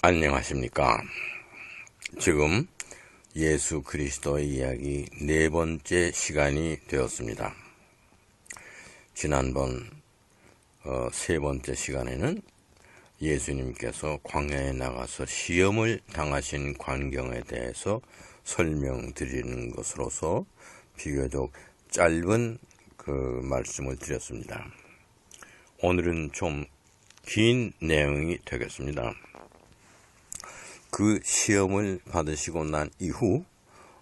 안녕하십니까. 지금 예수 그리스도의 이야기 네 번째 시간이 되었습니다. 지난번 세 번째 시간에는 예수님께서 광야에 나가서 시험을 당하신 광경에 대해서 설명드리는 것으로서 비교적 짧은 그 말씀을 드렸습니다. 오늘은 좀 긴 내용이 되겠습니다. 그 시험을 받으시고 난 이후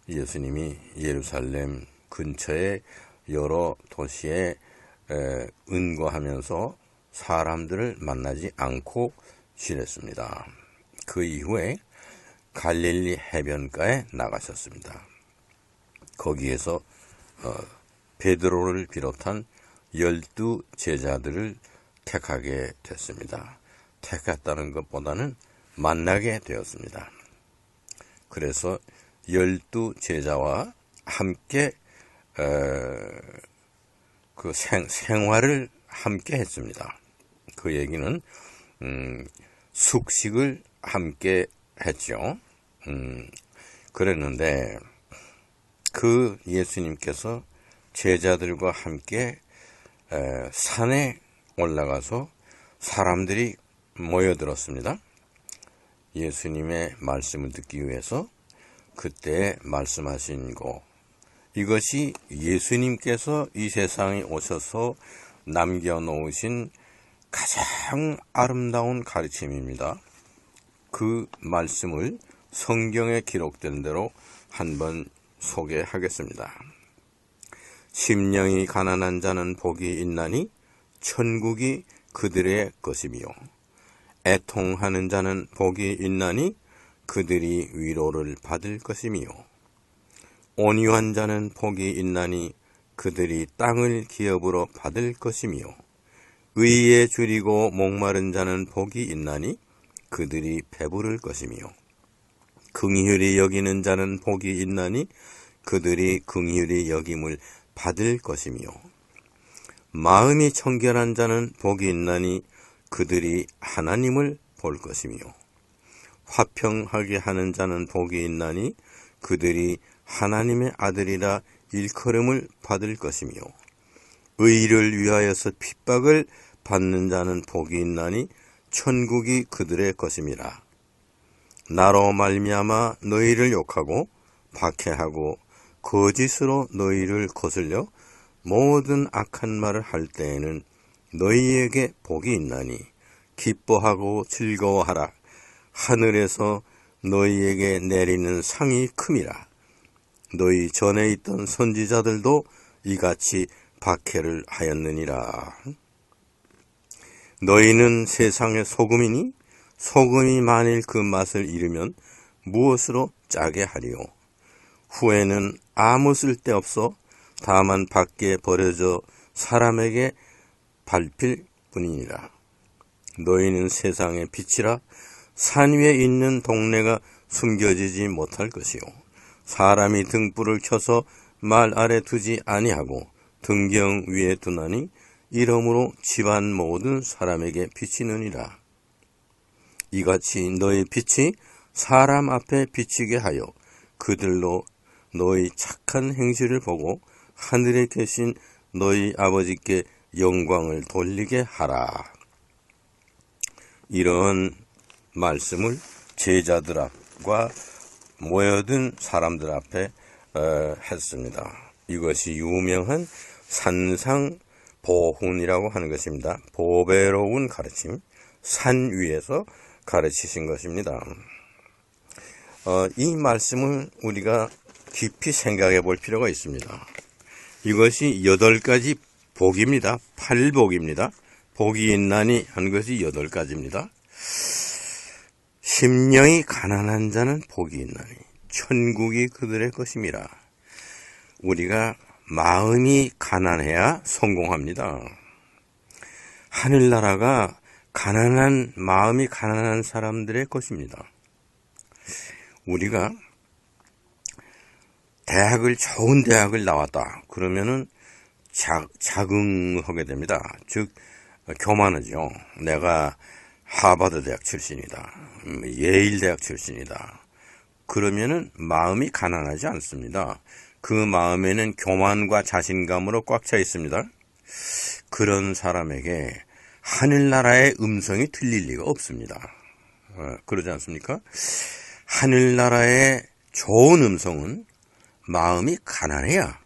예수님이 예루살렘 근처의 여러 도시에 은거하면서 사람들을 만나지 않고 지냈습니다. 그 이후에 갈릴리 해변가에 나가셨습니다. 거기에서 베드로를 비롯한 12 제자들을 택하게 됐습니다. 택했다는 것보다는 만나게 되었습니다. 그래서 12 제자와 함께 그 생활을 함께 했습니다. 그 얘기는 숙식을 함께 했죠. 그랬는데 그 예수님께서 제자들과 함께 산에 올라가서 사람들이 모여들었습니다. 예수님의 말씀을 듣기 위해서 그때 말씀하신 것, 이것이 예수님께서 이 세상에 오셔서 남겨놓으신 가장 아름다운 가르침입니다. 그 말씀을 성경에 기록된 대로 한번 소개하겠습니다. 심령이 가난한 자는 복이 있나니 천국이 그들의 것이며 애통하는 자는 복이 있나니 그들이 위로를 받을 것이며 온유한 자는 복이 있나니 그들이 땅을 기업으로 받을 것이며 의에 줄이고 목마른 자는 복이 있나니 그들이 배부를 것이며 긍휼히 여기는 자는 복이 있나니 그들이 긍휼히 여김을 받을 것이며 마음이 청결한 자는 복이 있나니 그들이 하나님을 볼 것이며 화평하게 하는 자는 복이 있나니 그들이 하나님의 아들이라 일컬음을 받을 것이며 의를 위하여서 핍박을 받는 자는 복이 있나니 천국이 그들의 것임이라. 나로 말미암아 너희를 욕하고 박해하고 거짓으로 너희를 거슬려 모든 악한 말을 할 때에는 너희에게 복이 있나니 기뻐하고 즐거워하라. 하늘에서 너희에게 내리는 상이 큼이라. 너희 전에 있던 선지자들도 이같이 박해를 하였느니라. 너희는 세상의 소금이니 소금이 만일 그 맛을 잃으면 무엇으로 짜게 하리요. 후에는 아무 쓸데없어 다만 밖에 버려져 사람에게 밟힐 뿐이니라. 너희는 세상의 빛이라. 산 위에 있는 동네가 숨겨지지 못할 것이요 사람이 등불을 켜서 말 아래 두지 아니하고 등경 위에 두나니 이러므로 집안 모든 사람에게 비치느니라. 이같이 너희 빛이 사람 앞에 비치게 하여 그들로 너희 착한 행실을 보고 하늘에 계신 너희 아버지께 영광을 돌리게 하라. 이런 말씀을 제자들과 모여든 사람들 앞에 했습니다. 이것이 유명한 산상보훈이라고 하는 것입니다. 보배로운 가르침, 산 위에서 가르치신 것입니다. 이 말씀을 우리가 깊이 생각해 볼 필요가 있습니다. 이것이 8가지 복입니다. 8복입니다. 복이 있나니 한 것이 8가지입니다. 심령이 가난한 자는 복이 있나니 천국이 그들의 것임이라. 우리가 마음이 가난해야 성공합니다. 하늘나라가 마음이 가난한 사람들의 것입니다. 우리가 좋은 대학을 나왔다 그러면은 자긍하게 됩니다. 즉 교만하죠. 내가 하버드 대학 출신이다. 예일 대학 출신이다. 그러면은 마음이 가난하지 않습니다. 그 마음에는 교만과 자신감으로 꽉 차 있습니다. 그런 사람에게 하늘나라의 음성이 들릴 리가 없습니다. 그러지 않습니까? 하늘나라의 좋은 음성은 마음이 가난해야,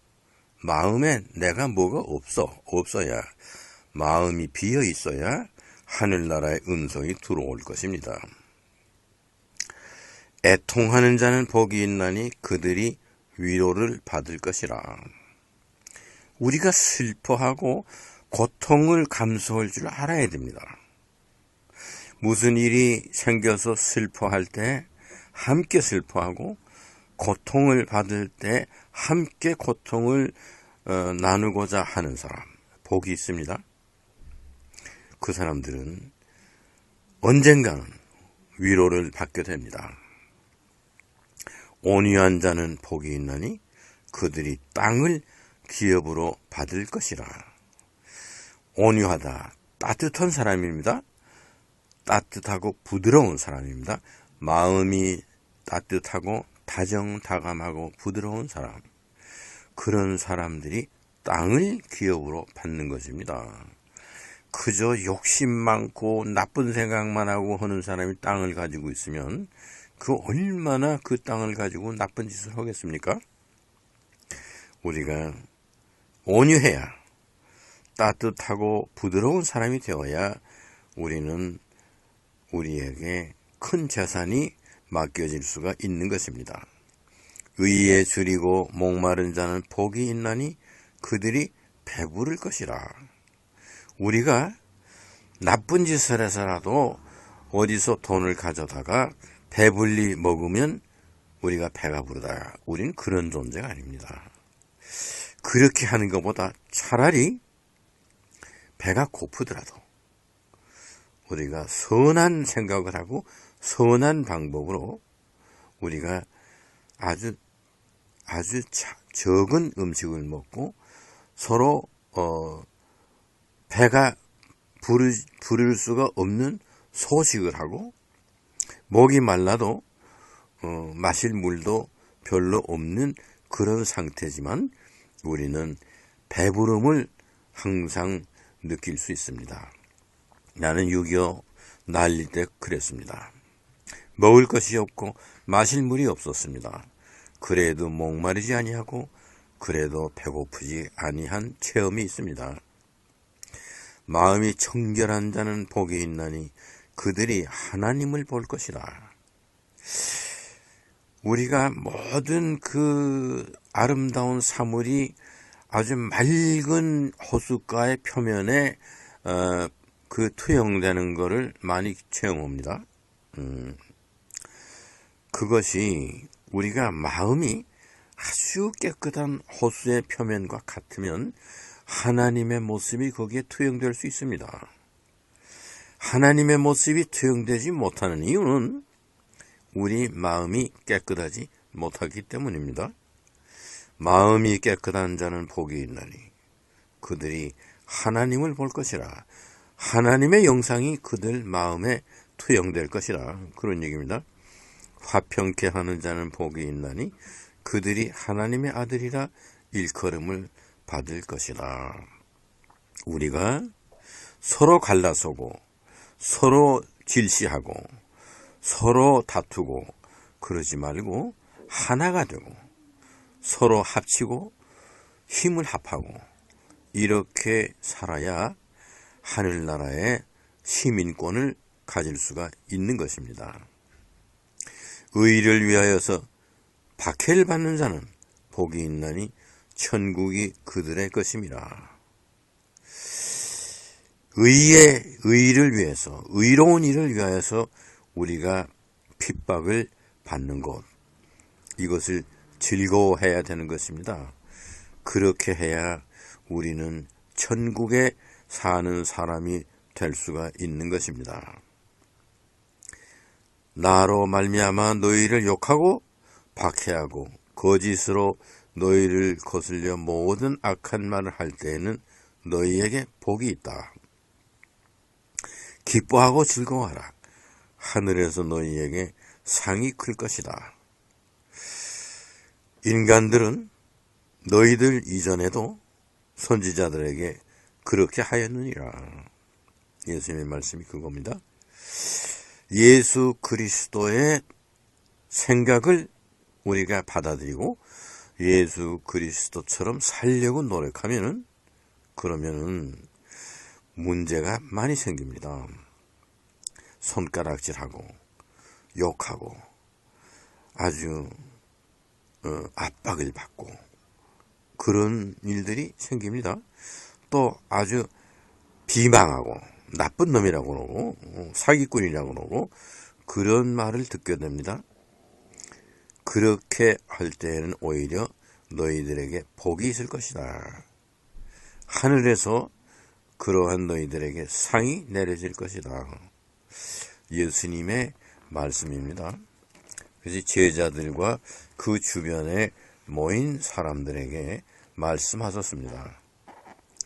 마음에 내가 뭐가 없어야, 마음이 비어 있어야 하늘나라의 음성이 들어올 것입니다. 애통하는 자는 복이 있나니 그들이 위로를 받을 것이라. 우리가 슬퍼하고 고통을 감수할 줄 알아야 됩니다. 무슨 일이 생겨서 슬퍼할 때 함께 슬퍼하고, 고통을 받을 때 함께 고통을 나누고자 하는 사람, 복이 있습니다. 그 사람들은 언젠가는 위로를 받게 됩니다. 온유한 자는 복이 있나니 그들이 땅을 기업으로 받을 것이라. 온유하다, 따뜻한 사람입니다. 따뜻하고 부드러운 사람입니다. 마음이 따뜻하고 다정다감하고 부드러운 사람, 그런 사람들이 땅을 기업으로 받는 것입니다. 그저 욕심 많고 나쁜 생각만 하고 하는 사람이 땅을 가지고 있으면 그 얼마나 그 땅을 가지고 나쁜 짓을 하겠습니까? 우리가 온유해야, 따뜻하고 부드러운 사람이 되어야 우리는 우리에게 큰 재산이 맡겨질 수가 있는 것입니다. 의에 줄이고 목마른 자는 복이 있나니 그들이 배부를 것이라. 우리가 나쁜 짓을 해서라도 어디서 돈을 가져다가 배불리 먹으면 우리가 배가 부르다. 우린 그런 존재가 아닙니다. 그렇게 하는 것보다 차라리 배가 고프더라도 우리가 선한 생각을 하고 선한 방법으로 우리가 아주 적은 음식을 먹고 서로 배가 부를 수가 없는 소식을 하고, 목이 말라도 마실 물도 별로 없는 그런 상태지만 우리는 배부름을 항상 느낄 수 있습니다. 나는 6.25 날릴 때 그랬습니다. 먹을 것이 없고 마실 물이 없었습니다. 그래도 목마르지 아니하고 그래도 배고프지 아니한 체험이 있습니다. 마음이 청결한 자는 복이 있나니 그들이 하나님을 볼 것이라. 우리가 모든 그 아름다운 사물이 아주 맑은 호숫가의 표면에 그 투영되는 것을 많이 체험합니다. 그것이 우리가 마음이 아주 깨끗한 호수의 표면과 같으면 하나님의 모습이 거기에 투영될 수 있습니다. 하나님의 모습이 투영되지 못하는 이유는 우리 마음이 깨끗하지 못하기 때문입니다. 마음이 깨끗한 자는 복이 있나니 그들이 하나님을 볼 것이라. 하나님의 영상이 그들 마음에 투영될 것이라. 그런 얘기입니다. 화평케 하는 자는 복이 있나니 그들이 하나님의 아들이라 일컬음을 받을 것이라. 우리가 서로 갈라서고 서로 질시하고 서로 다투고 그러지 말고 하나가 되고 서로 합치고 힘을 합하고 이렇게 살아야 하늘나라의 시민권을 가질 수가 있는 것입니다. 의를 위하여서 박해를 받는 자는 복이 있나니 천국이 그들의 것임이라. 의를 위해서, 의로운 일을 위하여서 우리가 핍박을 받는 것, 이것을 즐거워해야 되는 것입니다. 그렇게 해야 우리는 천국에 사는 사람이 될 수가 있는 것입니다. 나로 말미암아 너희를 욕하고 박해하고 거짓으로 너희를 거슬려 모든 악한 말을 할 때에는 너희에게 복이 있다. 기뻐하고 즐거워하라. 하늘에서 너희에게 상이 클 것이다. 인간들은 너희들 이전에도 선지자들에게 그렇게 하였느니라. 예수님의 말씀이 그겁니다. 예수 그리스도의 생각을 우리가 받아들이고 예수 그리스도처럼 살려고 노력하면은 그러면은 문제가 많이 생깁니다. 손가락질하고 욕하고 아주 압박을 받고 그런 일들이 생깁니다. 또 아주 비방하고 나쁜 놈이라고 그러고 사기꾼이라고 그러고 그런 말을 듣게 됩니다. 그렇게 할 때에는 오히려 너희들에게 복이 있을 것이다. 하늘에서 그러한 너희들에게 상이 내려질 것이다. 예수님의 말씀입니다. 그래서 제자들과 그 주변에 모인 사람들에게 말씀하셨습니다.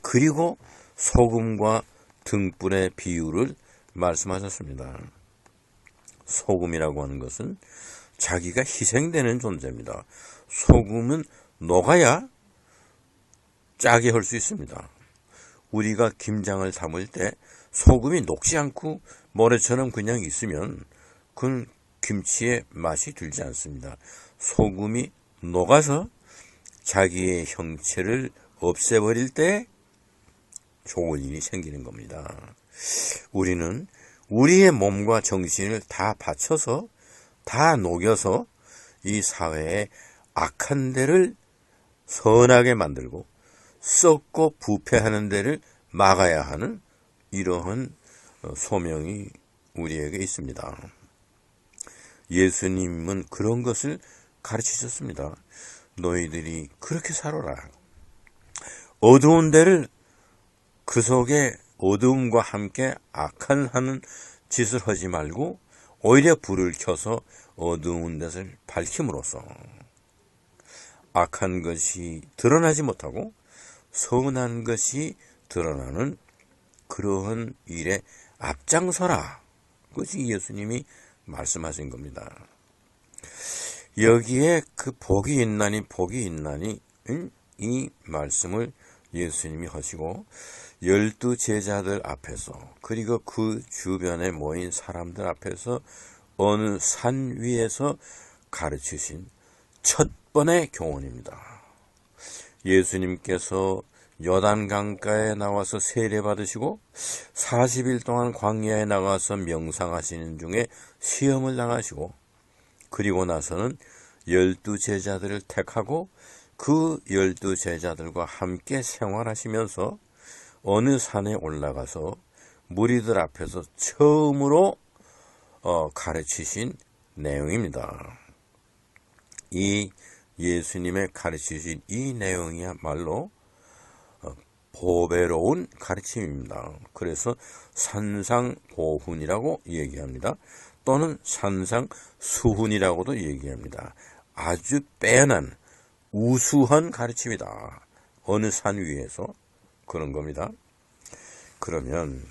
그리고 소금과 등불의 비유를 말씀하셨습니다. 소금이라고 하는 것은 자기가 희생되는 존재입니다. 소금은 녹아야 짜게 할 수 있습니다. 우리가 김장을 담을 때 소금이 녹지 않고 모래처럼 그냥 있으면 그건 김치의 맛이 들지 않습니다. 소금이 녹아서 자기의 형체를 없애버릴 때 좋은 일이 생기는 겁니다. 우리는 우리의 몸과 정신을 다 바쳐서 다 녹여서 이 사회의 악한 데를 선하게 만들고 썩고 부패하는 데를 막아야 하는 이러한 소명이 우리에게 있습니다. 예수님은 그런 것을 가르치셨습니다. 너희들이 그렇게 살아라. 어두운 데를 그 속에 어두움과 함께 악한 하는 짓을 하지 말고 오히려 불을 켜서 어두운 데를 밝힘으로써 악한 것이 드러나지 못하고 선한 것이 드러나는 그러한 일에 앞장서라. 그것이 예수님이 말씀하신 겁니다. 여기에 그 복이 있나니 이 말씀을 예수님이 하시고 12 제자들 앞에서 그리고 그 주변에 모인 사람들 앞에서 어느 산 위에서 가르치신 첫 번의 교훈입니다. 예수님께서 요단 강가에 나와서 세례 받으시고 40일 동안 광야에 나가서 명상하시는 중에 시험을 당하시고 그리고 나서는 12 제자들을 택하고 그 12 제자들과 함께 생활하시면서 어느 산에 올라가서 무리들 앞에서 처음으로 가르치신 내용입니다. 이 예수님의 가르치신 이 내용이야말로 보배로운 가르침입니다. 그래서 산상보훈이라고 얘기합니다. 또는 산상수훈이라고도 얘기합니다. 아주 빼어난 우수한 가르침이다. 어느 산 위에서 그런 겁니다. 그러면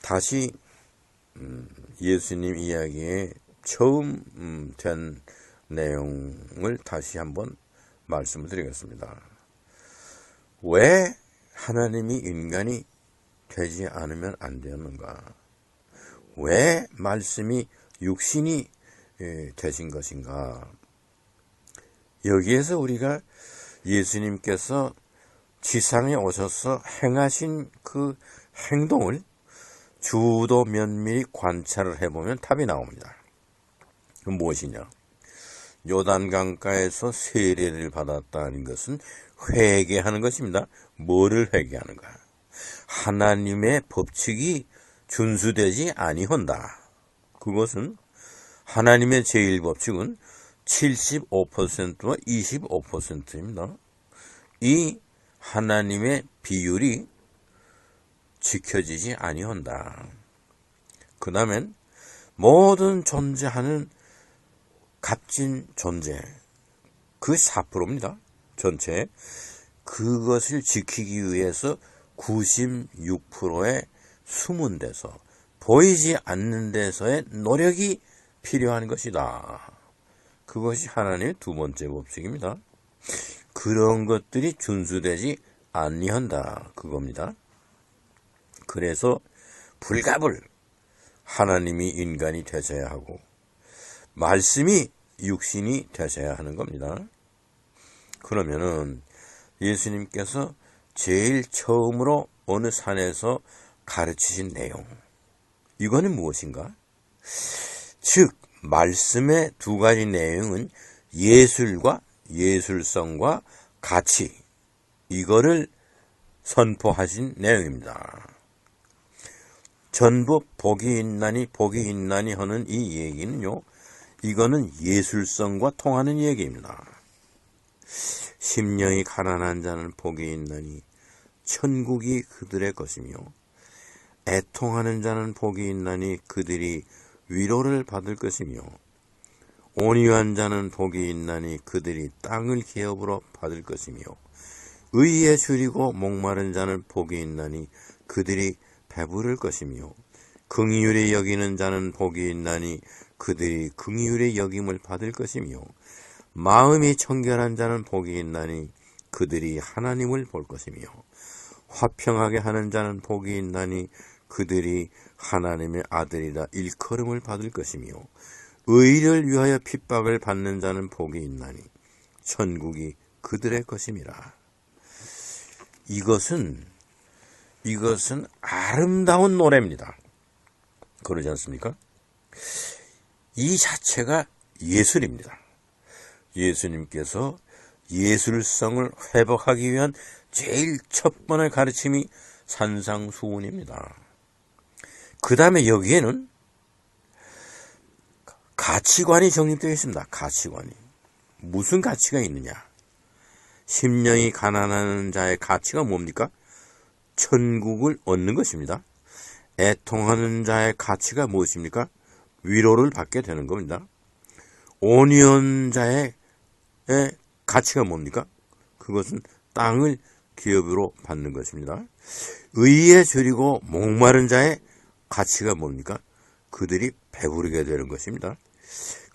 다시 예수님 이야기의 처음 된 내용을 다시 한번 말씀을 드리겠습니다. 왜 하나님이 인간이 되지 않으면 안 되었는가? 왜 말씀이 육신이 되신 것인가? 여기에서 우리가 예수님께서 지상에 오셔서 행하신 그 행동을 주도 면밀히 관찰을 해보면 답이 나옵니다. 그건 무엇이냐? 요단강가에서 세례를 받았다는 것은 회개하는 것입니다. 뭐를 회개하는가? 하나님의 법칙이 준수되지 아니한다. 그것은 하나님의 제1법칙은 75%와 25%입니다. 이 하나님의 비율이 지켜지지 아니한다. 그 다음엔 모든 존재하는 값진 존재, 그 4%입니다. 전체. 그것을 지키기 위해서 96%의 숨은 데서 보이지 않는 데서의 노력이 필요한 것이다. 그것이 하나님의 두 번째 법칙입니다. 그런 것들이 준수되지 아니한다. 그겁니다. 그래서 불가불 하나님이 인간이 되셔야 하고 말씀이 육신이 되셔야 하는 겁니다. 그러면은 예수님께서 제일 처음으로 어느 산에서 가르치신 내용, 이거는 무엇인가? 즉 말씀의 두 가지 내용은 예술과 예술성과 가치, 이거를 선포하신 내용입니다. 전부 복이 있나니 하는 이 얘기는요, 이거는 예술성과 통하는 얘기입니다. 심령이 가난한 자는 복이 있나니 천국이 그들의 것이며, 애통하는 자는 복이 있나니 그들이 위로를 받을 것이며, 온유한 자는 복이 있나니 그들이 땅을 기업으로 받을 것이며, 의에 줄이고 목마른 자는 복이 있나니 그들이 배부를 것이며, 긍휼히 여기는 자는 복이 있나니 그들이 긍휼히 여김을 받을 것이며, 마음이 청결한 자는 복이 있나니 그들이 하나님을 볼 것이며, 화평하게 하는 자는 복이 있나니 그들이 하나님의 아들이라 일컬음을 받을 것이며, 의를 위하여 핍박을 받는 자는 복이 있나니 천국이 그들의 것임이라. 이것은 아름다운 노래입니다. 그러지 않습니까? 이 자체가 예술입니다. 예수님께서 예술성을 회복하기 위한 제일 첫 번째 가르침이 산상수훈입니다. 그 다음에 여기에는 가치관이 정립되어 있습니다. 가치관이. 무슨 가치가 있느냐? 심령이 가난한 자의 가치가 뭡니까? 천국을 얻는 것입니다. 애통하는 자의 가치가 무엇입니까? 위로를 받게 되는 겁니다. 온유한 자의 가치가 뭡니까? 그것은 땅을 기업으로 받는 것입니다. 의에 줄이고 목마른 자의 가치가 뭡니까? 그들이 배부르게 되는 것입니다.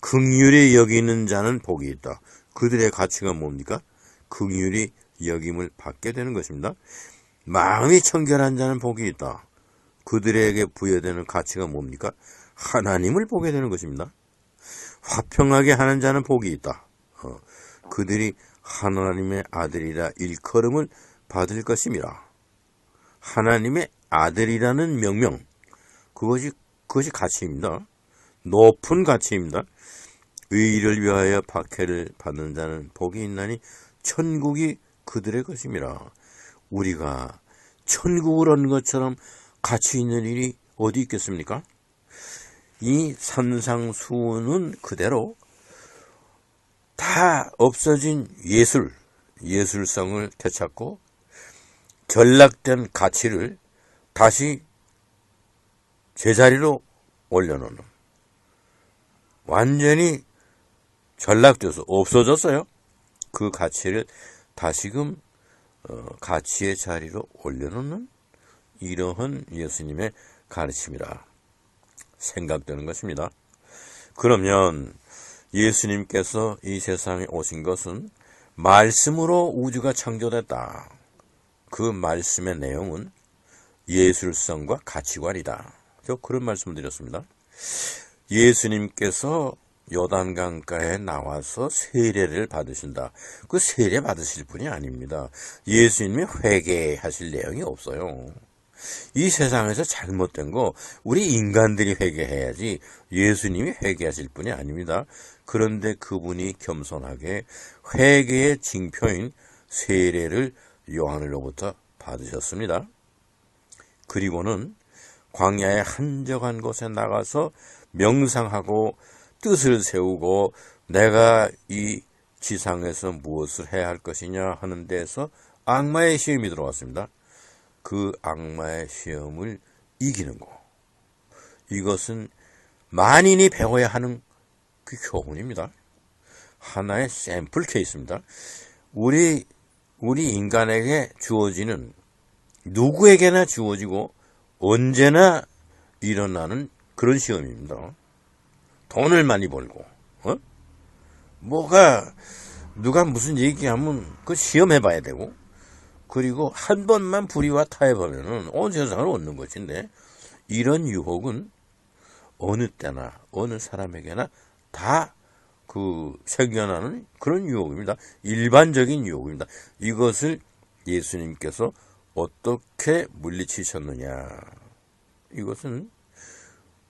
긍휼히 여기는 자는 복이 있다. 그들의 가치가 뭡니까? 긍휼히 여김을 받게 되는 것입니다. 마음이 청결한 자는 복이 있다. 그들에게 부여되는 가치가 뭡니까? 하나님을 보게 되는 것입니다. 화평하게 하는 자는 복이 있다. 그들이 하나님의 아들이라 일컬음을 받을 것임이라. 하나님의 아들이라는 명명, 그것이 가치입니다. 높은 가치입니다. 의를 위하여 박해를 받는 자는 복이 있나니 천국이 그들의 것임이라. 우리가 천국을 얻는 것처럼 가치 있는 일이 어디 있겠습니까? 이 산상수훈은 그대로 다 없어진 예술성을 되찾고 전락된 가치를 다시 제자리로 올려놓는, 완전히 전락돼서 없어졌어요. 그 가치를 다시금 가치의 자리로 올려놓는 이러한 예수님의 가르침이라 생각되는 것입니다. 그러면 예수님께서 이 세상에 오신 것은 말씀으로 우주가 창조됐다. 그 말씀의 내용은 예술성과 가치관이다. 저 그런 말씀을 드렸습니다. 예수님께서 요단강가에 나와서 세례를 받으신다. 그 세례 받으실 분이 아닙니다. 예수님이 회개하실 내용이 없어요. 이 세상에서 잘못된 거 우리 인간들이 회개해야지 예수님이 회개하실 분이 아닙니다. 그런데 그분이 겸손하게 회개의 징표인 세례를 요한으로부터 받으셨습니다. 그리고는 광야의 한적한 곳에 나가서 명상하고 뜻을 세우고 내가 이 지상에서 무엇을 해야 할 것이냐 하는 데서 악마의 시험이 들어왔습니다. 그 악마의 시험을 이기는 거, 이것은 만인이 배워야 하는 그 교훈입니다. 하나의 샘플 케이스입니다. 우리 인간에게 주어지는, 누구에게나 주어지고 언제나 일어나는 그런 시험입니다. 돈을 많이 벌고, 누가 무슨 얘기하면 그 시험해봐야 되고, 그리고 한 번만 불의와 타협하면은 온 세상을 얻는 것인데, 이런 유혹은 어느 때나 어느 사람에게나 다 생겨나는 그런 유혹입니다. 일반적인 유혹입니다. 이것을 예수님께서 어떻게 물리치셨느냐. 이것은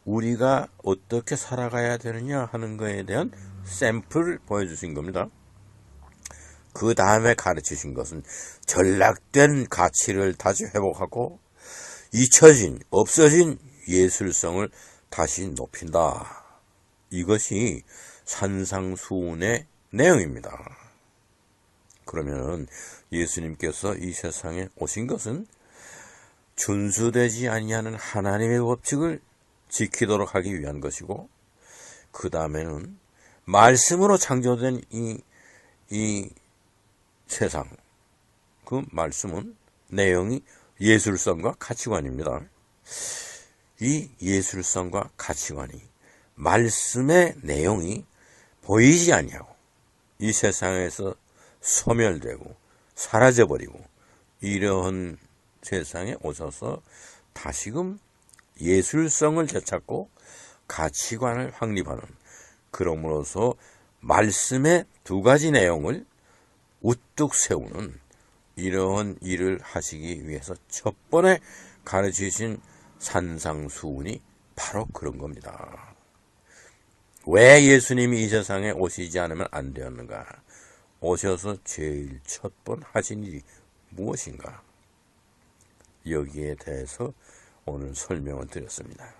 우리가 어떻게 살아가야 되느냐 하는 것에 대한 샘플을 보여주신 겁니다. 그 다음에 가르치신 것은 전락된 가치를 다시 회복하고 잊혀진, 없어진 예술성을 다시 높인다. 이것이 산상수훈의 내용입니다. 그러면 예수님께서 이 세상에 오신 것은 준수되지 아니하는 하나님의 법칙을 지키도록 하기 위한 것이고, 그 다음에는 말씀으로 창조된 이 세상, 그 말씀은 내용이 예술성과 가치관입니다. 이 예술성과 가치관이, 말씀의 내용이 보이지 아니하고 이 세상에서 소멸되고 사라져버리고, 이러한 세상에 오셔서 다시금 예술성을 되찾고 가치관을 확립하는, 그러므로서 말씀의 두 가지 내용을 우뚝 세우는 이러한 일을 하시기 위해서 첫 번에 가르치신 산상수훈이 바로 그런 겁니다. 왜 예수님이 이 세상에 오시지 않으면 안 되었는가? 오셔서 제일 첫 번 하신 일이 무엇인가? 여기에 대해서 오늘 설명을 드렸습니다.